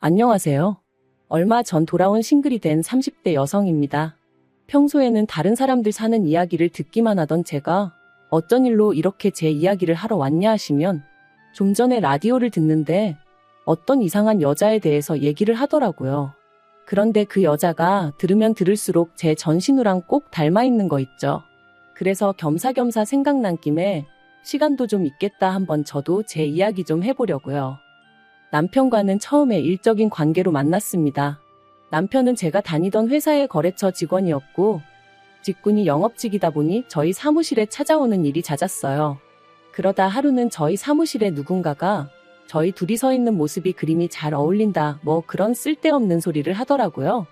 안녕하세요. 얼마 전 돌아온 싱글이 된 30대 여성입니다. 평소에는 다른 사람들 사는 이야기를 듣기만 하던 제가 어쩐 일로 이렇게 제 이야기를 하러 왔냐 하시면 좀 전에 라디오를 듣는데 어떤 이상한 여자에 대해서 얘기를 하더라고요. 그런데 그 여자가 들으면 들을수록 제 전신우랑 꼭 닮아 있는 거 있죠. 그래서 겸사겸사 생각난 김에 시간도 좀 있겠다 한번 저도 제 이야기 좀 해보려고요. 남편과는 처음에 일적인 관계로 만났습니다. 남편은 제가 다니던 회사의 거래처 직원이었고 직군이 영업직이다 보니 저희 사무실에 찾아오는 일이 잦았어요. 그러다 하루는 저희 사무실에 누군가가 저희 둘이 서 있는 모습이 그림이 잘 어울린다 뭐 그런 쓸데없는 소리를 하더라고요.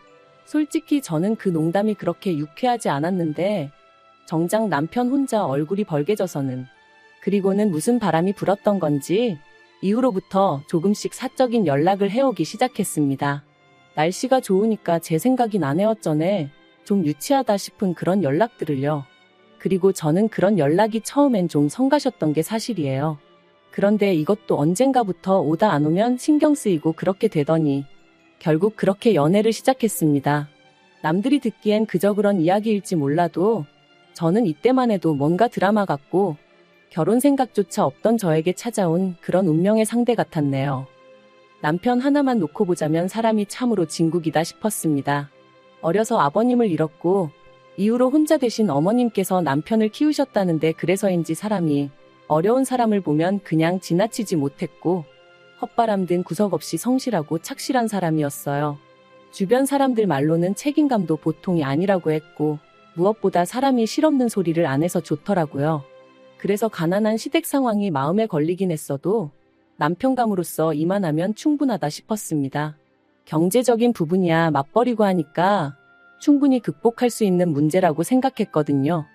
솔직히 저는 그 농담이 그렇게 유쾌하지 않았는데 정작 남편 혼자 얼굴이 벌개져서는 그리고는 무슨 바람이 불었던 건지 이후로부터 조금씩 사적인 연락을 해오기 시작했습니다. 날씨가 좋으니까 제 생각이 나네 어쩌네 좀 유치하다 싶은 그런 연락들을요. 그리고 저는 그런 연락이 처음엔 좀 성가셨던 게 사실이에요. 그런데 이것도 언젠가부터 오다 안 오면 신경 쓰이고 그렇게 되더니 결국 그렇게 연애를 시작했습니다. 남들이 듣기엔 그저 그런 이야기일지 몰라도 저는 이때만 해도 뭔가 드라마 같고 결혼 생각조차 없던 저에게 찾아온 그런 운명의 상대 같았네요. 남편 하나만 놓고 보자면 사람이 참으로 진국이다 싶었습니다. 어려서 아버님을 잃었고 이후로 혼자 되신 어머님께서 남편을 키우셨다는데 그래서인지 사람이 어려운 사람을 보면 그냥 지나치지 못했고 헛바람 든 구석 없이 성실하고 착실한 사람이었어요. 주변 사람들 말로는 책임감도 보통이 아니라고 했고 무엇보다 사람이 실없는 소리를 안 해서 좋더라고요. 그래서 가난한 시댁 상황이 마음에 걸리긴 했어도 남편감으로서 이만하면 충분하다 싶었습니다. 경제적인 부분이야 맞벌이고 하니까 충분히 극복할 수 있는 문제라고 생각했거든요.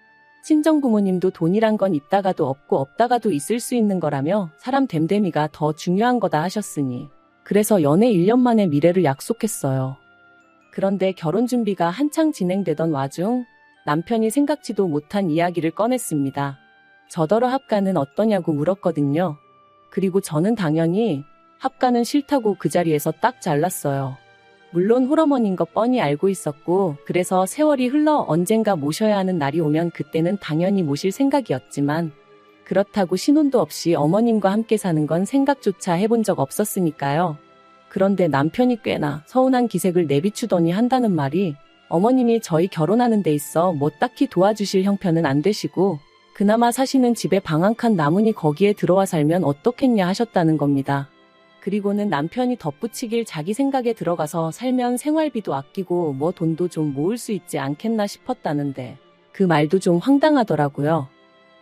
친정부모님도 돈이란 건 있다가도 없고 없다가도 있을 수 있는 거라며 사람 됨됨이가 더 중요한 거다 하셨으니 그래서 연애 1년 만에 미래를 약속했어요. 그런데 결혼 준비가 한창 진행되던 와중 남편이 생각지도 못한 이야기를 꺼냈습니다. 저더러 합가는 어떠냐고 물었거든요. 그리고 저는 당연히 합가는 싫다고 그 자리에서 딱 잘랐어요. 물론 홀어머니인 거 뻔히 알고 있었고 그래서 세월이 흘러 언젠가 모셔야 하는 날이 오면 그때는 당연히 모실 생각이었지만 그렇다고 신혼도 없이 어머님과 함께 사는 건 생각조차 해본 적 없었으니까요. 그런데 남편이 꽤나 서운한 기색을 내비추더니 한다는 말이 어머님이 저희 결혼하는 데 있어 뭐 딱히 도와주실 형편은 안 되시고 그나마 사시는 집에 방 한 칸 남으니 거기에 들어와 살면 어떻겠냐 하셨다는 겁니다. 그리고는 남편이 덧붙이길 자기 생각에 들어가서 살면 생활비도 아끼고 뭐 돈도 좀 모을 수 있지 않겠나 싶었다는데 그 말도 좀 황당하더라고요.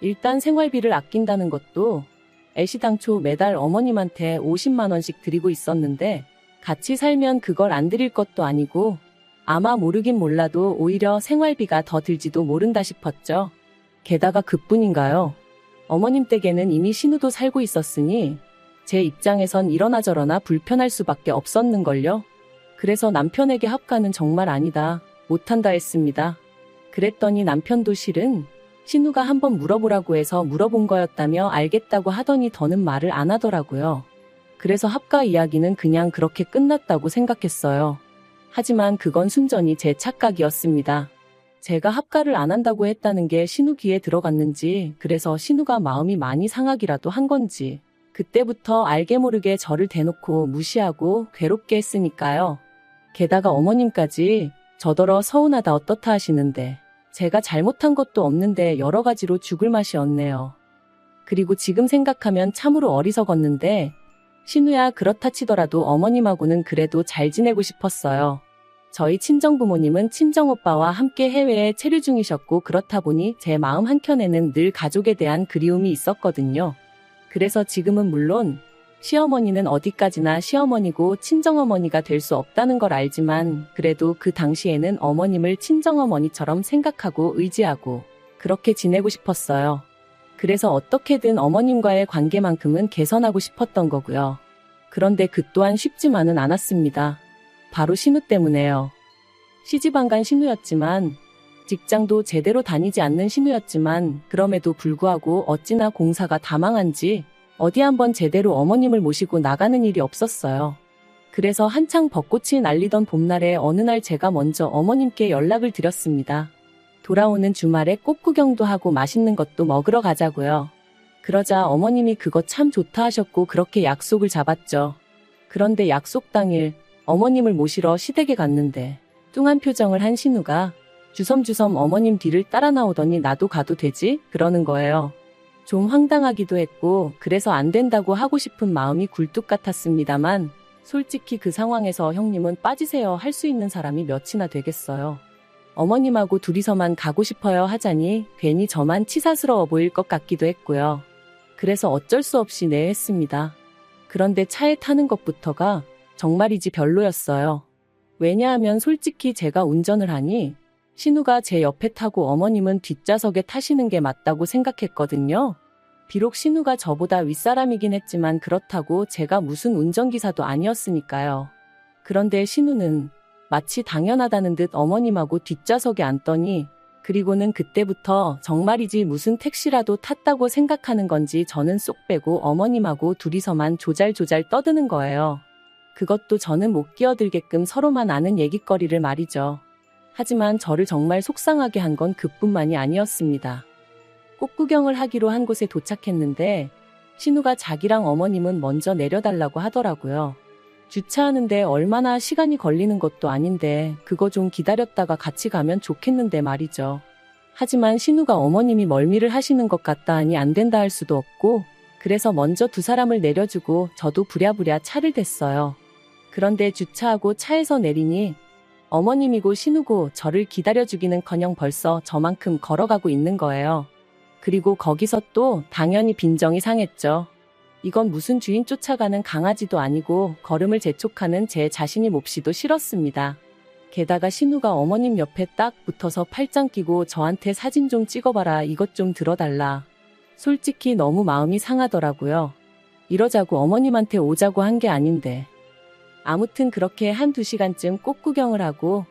일단 생활비를 아낀다는 것도 애시당초 매달 어머님한테 50만 원씩 드리고 있었는데 같이 살면 그걸 안 드릴 것도 아니고 아마 모르긴 몰라도 오히려 생활비가 더 들지도 모른다 싶었죠. 게다가 그뿐인가요? 어머님 댁에는 이미 신우도 살고 있었으니 제 입장에선 이러나 저러나 불편할 수밖에 없었는걸요. 그래서 남편에게 합가는 정말 아니다, 못한다 했습니다. 그랬더니 남편도 실은 신우가 한번 물어보라고 해서 물어본 거였다며 알겠다고 하더니 더는 말을 안 하더라고요. 그래서 합가 이야기는 그냥 그렇게 끝났다고 생각했어요. 하지만 그건 순전히 제 착각이었습니다. 제가 합가를 안 한다고 했다는 게 신우 귀에 들어갔는지 그래서 신우가 마음이 많이 상하기라도 한 건지 그때부터 알게 모르게 저를 대놓고 무시하고 괴롭게 했으니까요. 게다가 어머님까지 저더러 서운하다 어떻다 하시는데 제가 잘못한 것도 없는데 여러 가지로 죽을 맛이 없네요. 그리고 지금 생각하면 참으로 어리석었는데 신우야 그렇다 치더라도 어머님하고는 그래도 잘 지내고 싶었어요. 저희 친정부모님은 친정오빠와 함께 해외에 체류 중이셨고 그렇다 보니 제 마음 한켠에는 늘 가족에 대한 그리움이 있었거든요. 그래서 지금은 물론 시어머니는 어디까지나 시어머니고 친정어머니가 될 수 없다는 걸 알지만 그래도 그 당시에는 어머님을 친정어머니처럼 생각하고 의지하고 그렇게 지내고 싶었어요. 그래서 어떻게든 어머님과의 관계만큼은 개선하고 싶었던 거고요. 그런데 그 또한 쉽지만은 않았습니다. 바로 신우 때문에요. 시집안간 신우였지만 직장도 제대로 다니지 않는 신우였지만 그럼에도 불구하고 어찌나 공사가 다 망한지 어디 한번 제대로 어머님을 모시고 나가는 일이 없었어요. 그래서 한창 벚꽃이 날리던 봄날에 어느 날 제가 먼저 어머님께 연락을 드렸습니다. 돌아오는 주말에 꽃 구경도 하고 맛있는 것도 먹으러 가자고요. 그러자 어머님이 그거 참 좋다 하셨고 그렇게 약속을 잡았죠. 그런데 약속 당일 어머님을 모시러 시댁에 갔는데 뚱한 표정을 한 신우가 주섬주섬 어머님 뒤를 따라 나오더니 나도 가도 되지? 그러는 거예요. 좀 황당하기도 했고 그래서 안 된다고 하고 싶은 마음이 굴뚝 같았습니다만 솔직히 그 상황에서 형님은 빠지세요 할 수 있는 사람이 몇이나 되겠어요. 어머님하고 둘이서만 가고 싶어요 하자니 괜히 저만 치사스러워 보일 것 같기도 했고요. 그래서 어쩔 수 없이 네 했습니다. 그런데 차에 타는 것부터가 정말이지 별로였어요. 왜냐하면 솔직히 제가 운전을 하니 신우가 제 옆에 타고 어머님은 뒷좌석에 타시는 게 맞다고 생각했거든요. 비록 신우가 저보다 윗사람이긴 했지만 그렇다고 제가 무슨 운전기사도 아니었으니까요. 그런데 신우는 마치 당연하다는 듯 어머님하고 뒷좌석에 앉더니 그리고는 그때부터 정말이지 무슨 택시라도 탔다고 생각하는 건지 저는 쏙 빼고 어머님하고 둘이서만 조잘조잘 떠드는 거예요. 그것도 저는 못 끼어들게끔 서로만 아는 얘기거리를 말이죠. 하지만 저를 정말 속상하게 한 건 그뿐만이 아니었습니다. 꽃 구경을 하기로 한 곳에 도착했는데 신우가 자기랑 어머님은 먼저 내려달라고 하더라고요. 주차하는데 얼마나 시간이 걸리는 것도 아닌데 그거 좀 기다렸다가 같이 가면 좋겠는데 말이죠. 하지만 신우가 어머님이 멀미를 하시는 것 같다 하니 안 된다 할 수도 없고 그래서 먼저 두 사람을 내려주고 저도 부랴부랴 차를 댔어요. 그런데 주차하고 차에서 내리니 어머님이고 신우고 저를 기다려주기는커녕 벌써 저만큼 걸어가고 있는 거예요. 그리고 거기서 또 당연히 빈정이 상했죠. 이건 무슨 주인 쫓아가는 강아지도 아니고 걸음을 재촉하는 제 자신이 몹시도 싫었습니다. 게다가 신우가 어머님 옆에 딱 붙어서 팔짱 끼고 저한테 사진 좀 찍어봐라 이것 좀 들어달라. 솔직히 너무 마음이 상하더라고요. 이러자고 어머님한테 오자고 한 게 아닌데. 아무튼 그렇게 1~2시간쯤 꽃 구경을 하고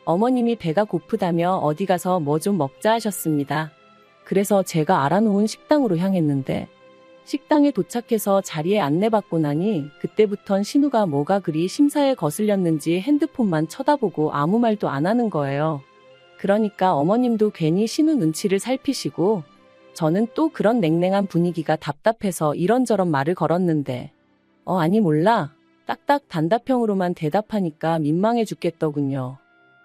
어머님이 배가 고프다며 어디 가서 뭐 좀 먹자 하셨습니다. 그래서 제가 알아놓은 식당으로 향했는데 식당에 도착해서 자리에 안내받고 나니 그때부턴 신우가 뭐가 그리 심사에 거슬렸는지 핸드폰만 쳐다보고 아무 말도 안 하는 거예요. 그러니까 어머님도 괜히 신우 눈치를 살피시고 저는 또 그런 냉랭한 분위기가 답답해서 이런저런 말을 걸었는데 아니 몰라. 딱딱 단답형으로만 대답하니까 민망해 죽겠더군요.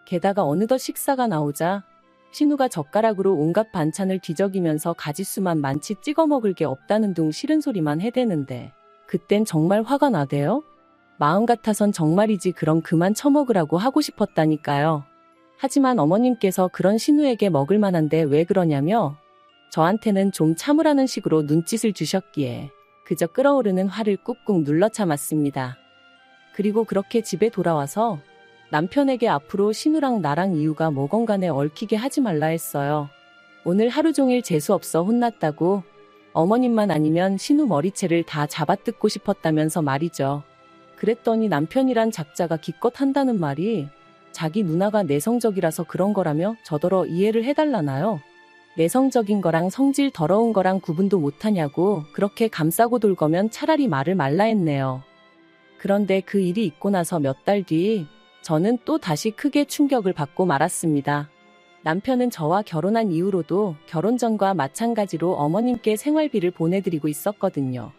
게다가 어느덧 식사가 나오자 신우가 젓가락으로 온갖 반찬을 뒤적이면서 가짓수만 많지 찍어 먹을 게 없다는 둥 싫은 소리만 해대는데 그땐 정말 화가 나대요. 마음 같아선 정말이지 그럼 그만 처먹으라고 하고 싶었다니까요. 하지만 어머님께서 그런 신우에게 먹을 만한데 왜 그러냐며 저한테는 좀 참으라는 식으로 눈짓을 주셨기에 그저 끓어오르는 화를 꾹꾹 눌러 참았습니다. 그리고 그렇게 집에 돌아와서 남편에게 앞으로 신우랑 나랑 이유가 뭐건 간에 얽히게 하지 말라 했어요. 오늘 하루 종일 재수없어 혼났다고 어머님만 아니면 신우 머리채를 다 잡아뜯고 싶었다면서 말이죠. 그랬더니 남편이란 작자가 기껏 한다는 말이 자기 누나가 내성적이라서 그런 거라며 저더러 이해를 해달라나요? 내성적인 거랑 성질 더러운 거랑 구분도 못하냐고 그렇게 감싸고 돌 거면 차라리 말을 말라 했네요. 그런데 그 일이 있고 나서 몇 달 뒤 저는 또 다시 크게 충격을 받고 말았습니다. 남편은 저와 결혼한 이후로도 결혼 전과 마찬가지로 어머님께 생활비를 보내드리고 있었거든요.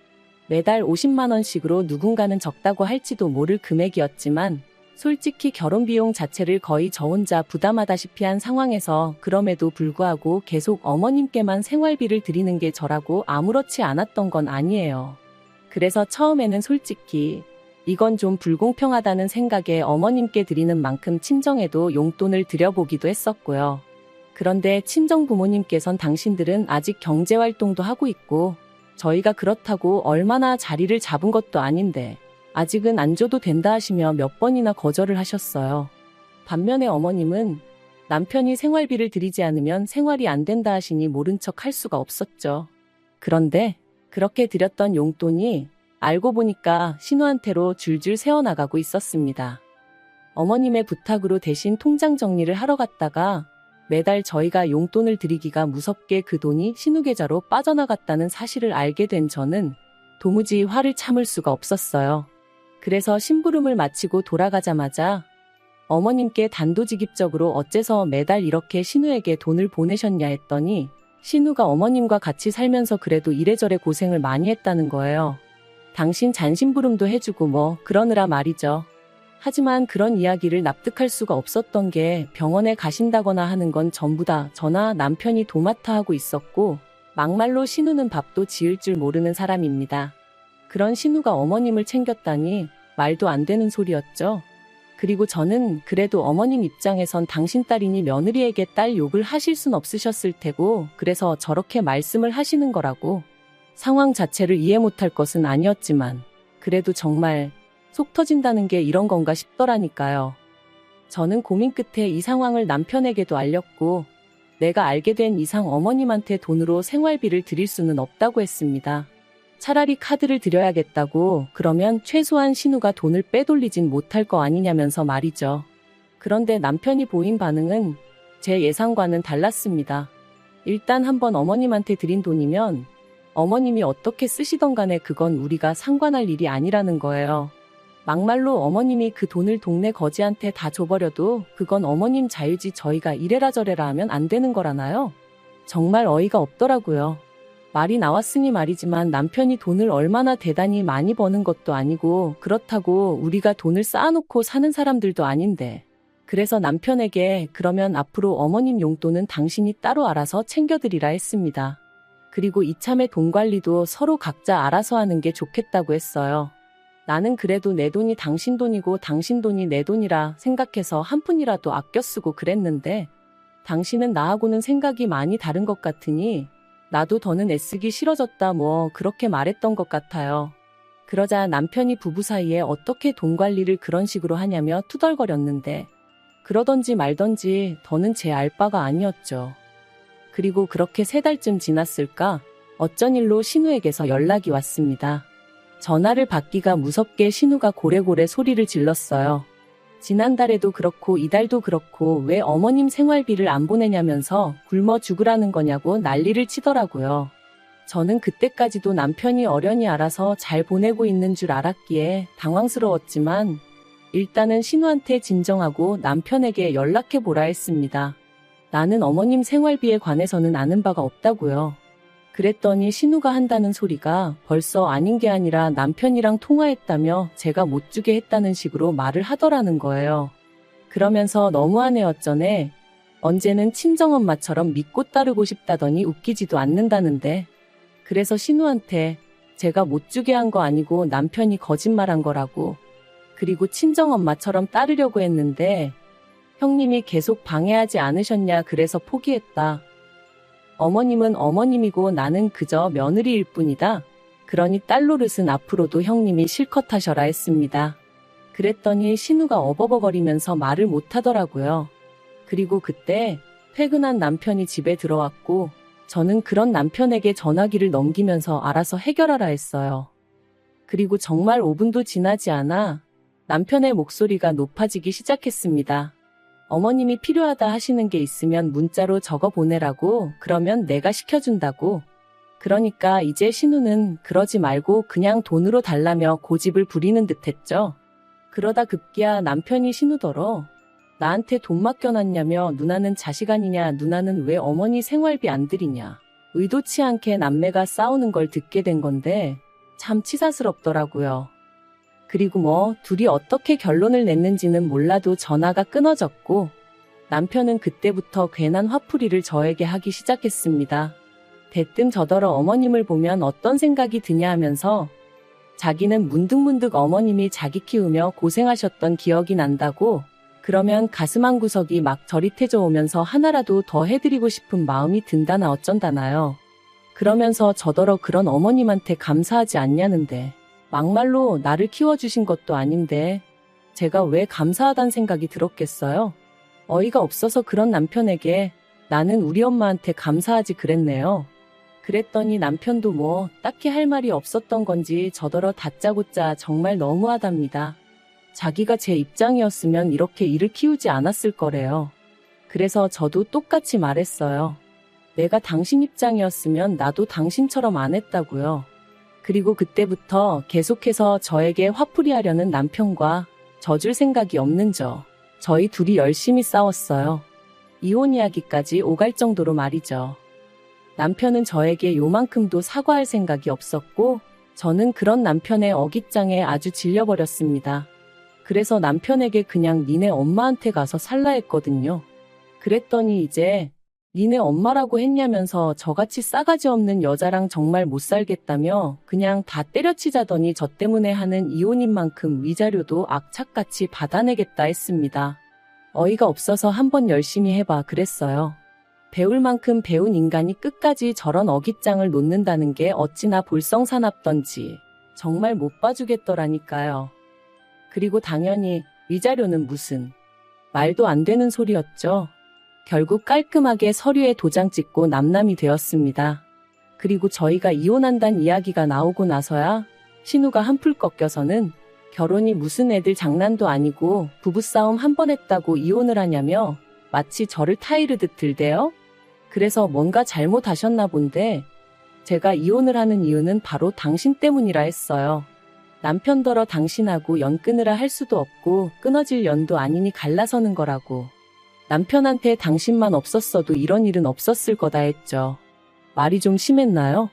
매달 50만 원씩으로 누군가는 적다고 할지도 모를 금액이었지만 솔직히 결혼 비용 자체를 거의 저 혼자 부담하다시피 한 상황에서 그럼에도 불구하고 계속 어머님께만 생활비를 드리는 게 저라고 아무렇지 않았던 건 아니에요. 그래서 처음에는 솔직히 이건 좀 불공평하다는 생각에 어머님께 드리는 만큼 친정에도 용돈을 드려보기도 했었고요. 그런데 친정 부모님께선 당신들은 아직 경제활동도 하고 있고 저희가 그렇다고 얼마나 자리를 잡은 것도 아닌데 아직은 안 줘도 된다 하시며 몇 번이나 거절을 하셨어요. 반면에 어머님은 남편이 생활비를 드리지 않으면 생활이 안 된다 하시니 모른 척 할 수가 없었죠. 그런데 그렇게 드렸던 용돈이 알고 보니까 신우한테로 줄줄 새어나가고 있었습니다. 어머님의 부탁으로 대신 통장 정리를 하러 갔다가 매달 저희가 용돈을 드리기가 무섭게 그 돈이 신우 계좌로 빠져나갔다는 사실을 알게 된 저는 도무지 화를 참을 수가 없었어요. 그래서 심부름을 마치고 돌아가자마자 어머님께 단도직입적으로 어째서 매달 이렇게 신우에게 돈을 보내셨냐 했더니 신우가 어머님과 같이 살면서 그래도 이래저래 고생을 많이 했다는 거예요. 당신 잔심부름도 해주고 뭐 그러느라 말이죠. 하지만 그런 이야기를 납득할 수가 없었던 게 병원에 가신다거나 하는 건 전부 다 저나 남편이 도맡아 하고 있었고 막말로 신우는 밥도 지을 줄 모르는 사람입니다. 그런 신우가 어머님을 챙겼다니 말도 안 되는 소리였죠. 그리고 저는 그래도 어머님 입장에선 당신 딸이니 며느리에게 딸 욕을 하실 순 없으셨을 테고 그래서 저렇게 말씀을 하시는 거라고 상황 자체를 이해 못할 것은 아니었지만 그래도 정말 속 터진다는 게 이런 건가 싶더라니까요. 저는 고민 끝에 이 상황을 남편에게도 알렸고 내가 알게 된 이상 어머님한테 돈으로 생활비를 드릴 수는 없다고 했습니다. 차라리 카드를 드려야겠다고 그러면 최소한 신우가 돈을 빼돌리진 못할 거 아니냐면서 말이죠. 그런데 남편이 보인 반응은 제 예상과는 달랐습니다. 일단 한번 어머님한테 드린 돈이면 어머님이 어떻게 쓰시던 간에 그건 우리가 상관할 일이 아니라는 거예요. 막말로 어머님이 그 돈을 동네 거지한테 다 줘버려도 그건 어머님 자유지 저희가 이래라 저래라 하면 안 되는 거라나요? 정말 어이가 없더라고요. 말이 나왔으니 말이지만 남편이 돈을 얼마나 대단히 많이 버는 것도 아니고 그렇다고 우리가 돈을 쌓아놓고 사는 사람들도 아닌데 그래서 남편에게 그러면 앞으로 어머님 용돈은 당신이 따로 알아서 챙겨드리라 했습니다. 그리고 이참에 돈 관리도 서로 각자 알아서 하는 게 좋겠다고 했어요. 나는 그래도 내 돈이 당신 돈이고 당신 돈이 내 돈이라 생각해서 한 푼이라도 아껴 쓰고 그랬는데 당신은 나하고는 생각이 많이 다른 것 같으니 나도 더는 애쓰기 싫어졌다 뭐 그렇게 말했던 것 같아요. 그러자 남편이 부부 사이에 어떻게 돈 관리를 그런 식으로 하냐며 투덜거렸는데 그러던지 말던지 더는 제 알 바가 아니었죠. 그리고 그렇게 3달쯤 지났을까 어쩐 일로 신우에게서 연락이 왔습니다. 전화를 받기가 무섭게 신우가 고래고래 소리를 질렀어요. 지난달에도 그렇고 이달도 그렇고 왜 어머님 생활비를 안 보내냐면서 굶어 죽으라는 거냐고 난리를 치더라고요. 저는 그때까지도 남편이 어련히 알아서 잘 보내고 있는 줄 알았기에 당황스러웠지만 일단은 신우한테 진정하고 남편에게 연락해보라 했습니다. 나는 어머님 생활비에 관해서는 아는 바가 없다고요. 그랬더니 신우가 한다는 소리가 벌써 아닌 게 아니라 남편이랑 통화했다며 제가 못 주게 했다는 식으로 말을 하더라는 거예요. 그러면서 너무하네 어쩌네. 언제는 친정엄마처럼 믿고 따르고 싶다더니 웃기지도 않는다는데. 그래서 신우한테 제가 못 주게 한 거 아니고 남편이 거짓말한 거라고. 그리고 친정엄마처럼 따르려고 했는데 형님이 계속 방해하지 않으셨냐 그래서 포기했다. 어머님은 어머님이고 나는 그저 며느리일 뿐이다. 그러니 딸 노릇은 앞으로도 형님이 실컷 하셔라 했습니다. 그랬더니 신우가 어버버거리면서 말을 못하더라고요. 그리고 그때 퇴근한 남편이 집에 들어왔고 저는 그런 남편에게 전화기를 넘기면서 알아서 해결하라 했어요. 그리고 정말 5분도 지나지 않아 남편의 목소리가 높아지기 시작했습니다. 어머님이 필요하다 하시는 게 있으면 문자로 적어 보내라고 그러면 내가 시켜준다고. 그러니까 이제 신우는 그러지 말고 그냥 돈으로 달라며 고집을 부리는 듯 했죠. 그러다 급기야 남편이 신우더러 나한테 돈 맡겨놨냐며 누나는 자식 아니냐 누나는 왜 어머니 생활비 안 드리냐. 의도치 않게 남매가 싸우는 걸 듣게 된 건데 참 치사스럽더라고요. 그리고 뭐 둘이 어떻게 결론을 냈는지는 몰라도 전화가 끊어졌고 남편은 그때부터 괜한 화풀이를 저에게 하기 시작했습니다. 대뜸 저더러 어머님을 보면 어떤 생각이 드냐 하면서 자기는 문득문득 어머님이 자기 키우며 고생하셨던 기억이 난다고 그러면 가슴 한구석이 막 저릿해져 오면서 하나라도 더 해드리고 싶은 마음이 든다나 어쩐다나요. 그러면서 저더러 그런 어머님한테 감사하지 않냐는데 막말로 나를 키워주신 것도 아닌데 제가 왜 감사하단 생각이 들었겠어요? 어이가 없어서 그런 남편에게 나는 우리 엄마한테 감사하지 그랬네요. 그랬더니 남편도 뭐 딱히 할 말이 없었던 건지 저더러 다짜고짜 정말 너무하답니다. 자기가 제 입장이었으면 이렇게 일을 키우지 않았을 거래요. 그래서 저도 똑같이 말했어요. 내가 당신 입장이었으면 나도 당신처럼 안 했다고요. 그리고 그때부터 계속해서 저에게 화풀이 하려는 남편과 져줄 생각이 없는 저희 둘이 열심히 싸웠어요. 이혼 이야기까지 오갈 정도로 말이죠. 남편은 저에게 요만큼도 사과할 생각이 없었고 저는 그런 남편의 어깃장에 아주 질려버렸습니다. 그래서 남편에게 그냥 니네 엄마한테 가서 살라 했거든요. 그랬더니 이제 니네 엄마라고 했냐면서 저같이 싸가지 없는 여자랑 정말 못 살겠다며 그냥 다 때려치자더니 저 때문에 하는 이혼인 만큼 위자료도 악착같이 받아내겠다 했습니다. 어이가 없어서 한번 열심히 해봐 그랬어요. 배울 만큼 배운 인간이 끝까지 저런 어깃장을 놓는다는 게 어찌나 볼썽사납던지 정말 못 봐주겠더라니까요. 그리고 당연히 위자료는 무슨 말도 안 되는 소리였죠. 결국 깔끔하게 서류에 도장 찍고 남남이 되었습니다. 그리고 저희가 이혼한다는 이야기가 나오고 나서야 신우가 한풀 꺾여서는 결혼이 무슨 애들 장난도 아니고 부부싸움 한 번 했다고 이혼을 하냐며 마치 저를 타이르듯 들대요. 그래서 뭔가 잘못하셨나 본데 제가 이혼을 하는 이유는 바로 당신 때문이라 했어요. 남편더러 당신하고 연 끊으라 할 수도 없고 끊어질 연도 아니니 갈라서는 거라고. 남편한테 당신만 없었어도 이런 일은 없었을 거다 했죠. 말이 좀 심했나요?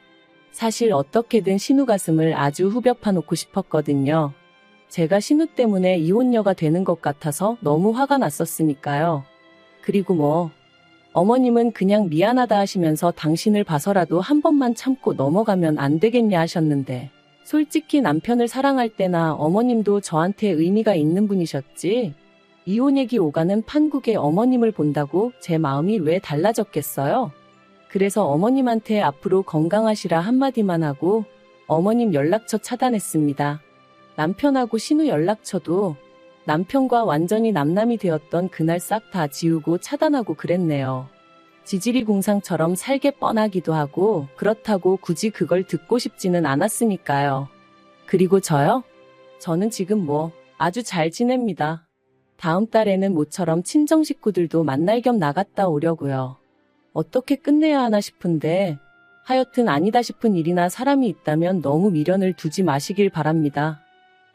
사실 어떻게든 신우 가슴을 아주 후벼 파놓고 싶었거든요. 제가 신우 때문에 이혼녀가 되는 것 같아서 너무 화가 났었으니까요. 그리고 어머님은 그냥 미안하다 하시면서 당신을 봐서라도 한 번만 참고 넘어가면 안 되겠냐 하셨는데 솔직히 남편을 사랑할 때나 어머님도 저한테 의미가 있는 분이셨지 이혼 얘기 오가는 판국에 어머님을 본다고 제 마음이 왜 달라졌겠어요? 그래서 어머님한테 앞으로 건강하시라 한마디만 하고 어머님 연락처 차단했습니다. 남편하고 신우 연락처도 남편과 완전히 남남이 되었던 그날 싹 다 지우고 차단하고 그랬네요. 지지리 궁상처럼 살게 뻔하기도 하고 그렇다고 굳이 그걸 듣고 싶지는 않았으니까요. 그리고 저요? 저는 지금 아주 잘 지냅니다. 다음 달에는 모처럼 친정 식구들도 만날 겸 나갔다 오려고요. 어떻게 끝내야 하나 싶은데 하여튼 아니다 싶은 일이나 사람이 있다면 너무 미련을 두지 마시길 바랍니다.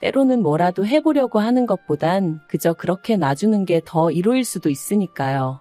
때로는 뭐라도 해보려고 하는 것보단 그저 그렇게 놔주는 게 더 이로일 수도 있으니까요.